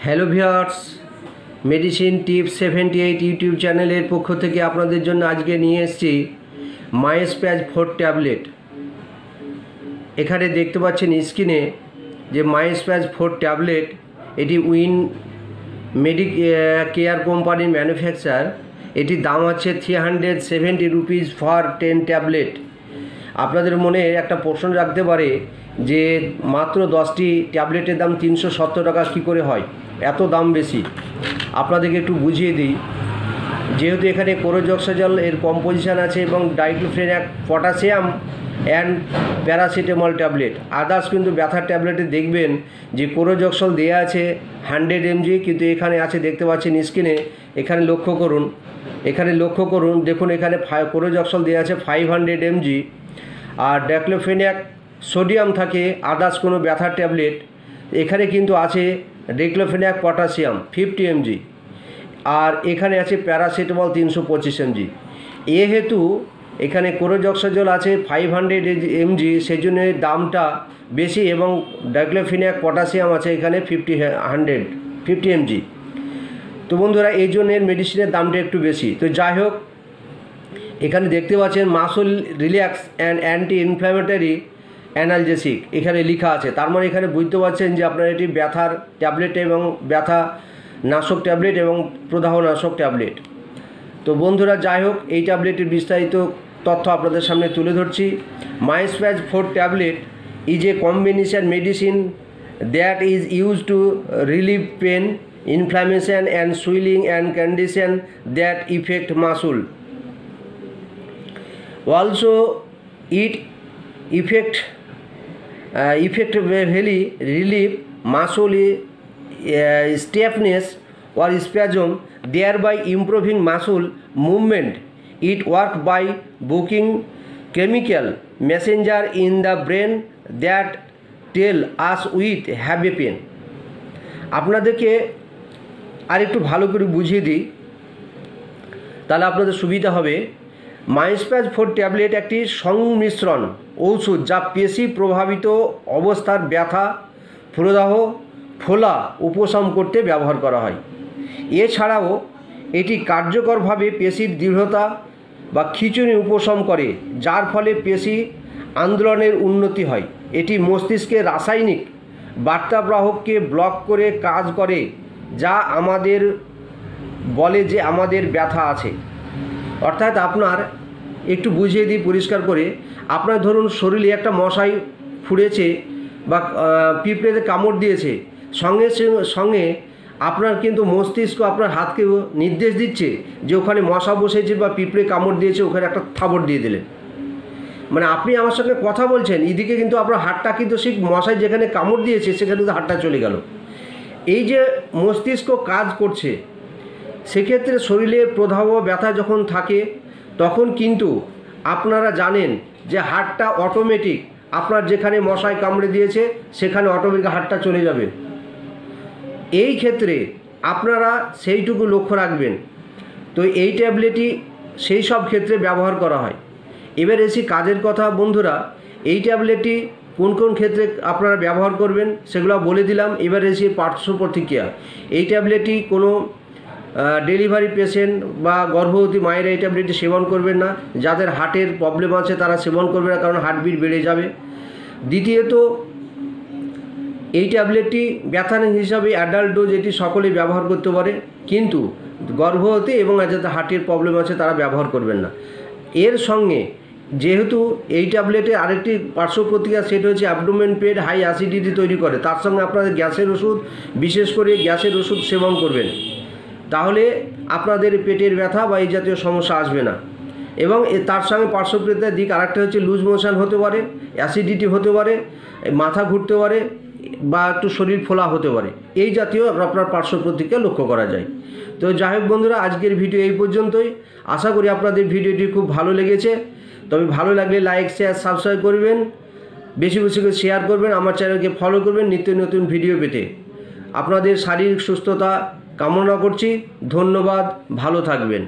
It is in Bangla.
Hello viewers, medicine tips 78 YouTube চ্যানেলের পক্ষ থেকে আপনাদের জন্য আজকে নিয়ে এসেছি মাইস্প্যাজ 4 ট্যাবলেট। এখানে দেখতে পাচ্ছেন স্ক্রিনে যে মাইস্প্যাজ 4 ট্যাবলেট, এটি উইন মেডিক কেয়ার কোম্পানির ম্যানুফ্যাকচার। এটির দাম হচ্ছে 370 রুপিস ফর 10 ট্যাবলেট। আপনাদের মনে একটা প্রশ্ন রাখতে পারে যে মাত্র 10টি ট্যাবলেটের দাম 370 টাকা কী করে হয়, এত দাম বেশি? আপনাদেরকে একটু বুঝিয়ে দিই। যেহেতু এখানে কোরোজক্সাজল এর কম্পোজিশান আছে এবং diclofenac, potassium and paracetamol tablet, others কিন্তু ব্যথার ট্যাবলেটে দেখবেন যে কোরোজক্সল দেওয়া আছে 100 mg, কিন্তু এখানে আছে দেখতে পাচ্ছেন স্ক্রিনে, এখানে লক্ষ্য করুন, দেখুন এখানে কোরোজক্সল দেওয়া আছে 500 mg, আর ডাইক্লোফেনাক সোডিয়াম থাকে আদার্স কোনো ব্যথার ট্যাবলেট, এখানে কিন্তু আছে ডাইক্লোফেনাক পটাশিয়াম 50 mg, আর এখানে আছে প্যারাসিটামল 325 mg। যেহেতু এখানে কোরোজক্সাজল আছে 500 mg, সেই জন্য দামটা বেশি, এবং ডাইক্লোফেনাক পটাশিয়াম আছে এখানে 50 mg। তো বন্ধুরা, এই জন্য মেডিসিনের দামটা একটু বেশি। তো যাই হোক, এখানে দেখতে পাচ্ছেন muscle relax and anti inflammatory analgesic এখানে লেখা আছে। তার মানে এখানে বুঝতে পারছেন যে আপনার এটি ব্যথার ট্যাবলেট এবং ব্যথা নাশক ট্যাবলেট এবং প্রদাহ নাশক ট্যাবলেট। তো বন্ধুরা, যাই হোক, এই ট্যাবলেটের বিস্তারিত তথ্য আপনাদের সামনে তুলে ধরছি। Myospaz 4 tablet is a combination medicine that is use to relieve pain, inflammation and swelling and condition that effect muscle. Also, it effectively relieve muscle stiffness or spasm, thereby improving muscle movement. It works by blocking chemical messenger in the brain that tell us with heavy pain. আপনাদেরকে আর একটু ভালো করে বুঝিয়ে দিই, তাহলে আপনাদের সুবিধা হবে। মাইস্প্যাজ 4 ট্যাবলেট একটি সংমিশ্রণ ঔষধ যা পেশি প্রভাবিত অবস্থার ব্যথা, প্রদাহ, ফোলা উপশম করতে ব্যবহার করা হয়। এছাড়াও এটি কার্যকরভাবে পেশির দৃঢ়তা বা খিঁচুনি উপশম করে, যার ফলে পেশি আন্দোলনের উন্নতি হয়। এটি মস্তিষ্কের রাসায়নিক বার্তাবাহককে ব্লক করে কাজ করে, যা আমাদের বলে যে আমাদের ব্যথা আছে। অর্থাৎ আপনার একটু বুঝিয়ে দিই পরিষ্কার করে, আপনার ধরুন শরীরে একটা মশাই ফুঁড়েছে বা পিঁপড়েতে কামড় দিয়েছে, সঙ্গে সঙ্গে আপনার কিন্তু মস্তিষ্ক আপনার হাতকে নির্দেশ দিচ্ছে যে ওখানে মশা বসেছে বা পিঁপড়ে কামড় দিয়েছে, ওখানে একটা থাবড় দিয়ে দিলেন। মানে আপনি আমার সঙ্গে কথা বলছেন, এদিকে কিন্তু আপনার হাতটা কিন্তু সেই মশাই যেখানে কামড় দিয়েছে সেখানে কিন্তু হাতটা চলে গেল। এই যে মস্তিষ্ক কাজ করছে, সেক্ষেত্রে শরীরে প্রদাহ ব্যথা যখন থাকে তখন কিন্তু আপনারা জানেন যে হাড়টা অটোমেটিক, আপনার যেখানে মশাই কামড়ে দিয়েছে সেখানে অটোমেটিক হাড়টা চলে যাবে। এই ক্ষেত্রে আপনারা সেইটুকু লক্ষ্য রাখবেন। তো এই ট্যাবলেটই সেই সব ক্ষেত্রে ব্যবহার করা হয়। এবার এসি কাজের কথা। বন্ধুরা, এই ট্যাবলেটটি কোন কোন ক্ষেত্রে আপনারা ব্যবহার করবেন সেগুলো বলে দিলাম। এবার এসি পার্শ্ব প্রতিক্রিয়া। এই ট্যাবলেটটি কোনো ডেলিভারি পেশেন্ট বা গর্ভবতী মায়েরা এই ট্যাবলেটটি সেবন করবেন না। যাদের হার্টের প্রবলেম আছে তারা সেবন করবে না, কারণ হার্টবিট বেড়ে যাবে। দ্বিতীয়ত, এই ট্যাবলেটটি ব্যথা হিসাবে অ্যাডাল্ট ডোজ, এটি সকলেই ব্যবহার করতে পারে, কিন্তু গর্ভবতী এবং যাদের হার্টের প্রবলেম আছে তারা ব্যবহার করবেন না। এর সঙ্গে যেহেতু এই ট্যাবলেটে আরেকটি পার্শ্ব প্রতিক্রিয়া, সেটা হচ্ছে অ্যাবডোমেন পেন হাই অ্যাসিডিটি তৈরি করে, তার সঙ্গে আপনাদের গ্যাসের ওষুধ, বিশেষ করে গ্যাসের ওষুধ সেবন করবেন, তাহলে আপনাদের পেটের ব্যথা বা এই জাতীয় সমস্যা আসবে না। এবং তার সঙ্গে পার্শ্ব প্রতিক্রিয়ার দিক আরেকটা হচ্ছে লুজ মোশন হতে পারে, অ্যাসিডিটি হতে পারে, মাথা ঘুরতে পারে বা একটু শরীর ফোলা হতে পারে। এই জাতীয় আপনার পার্শ্ব প্রতিক্রিয়া লক্ষ্য করা যায়। তো যাই হোক বন্ধুরা, আজকের ভিডিও এই পর্যন্তই। আশা করি আপনাদের ভিডিওটি খুব ভালো লেগেছে। তবে ভালো লাগলে লাইক, শেয়ার, সাবস্ক্রাইব করবেন, বেশি বেশি করে শেয়ার করবেন, আমার চ্যানেলকে ফলো করবেন নিত্য নতুন ভিডিও পেতে। আপনাদের শারীরিক সুস্থতা কামনা করছি। ধন্যবাদ, ভালো থাকবেন।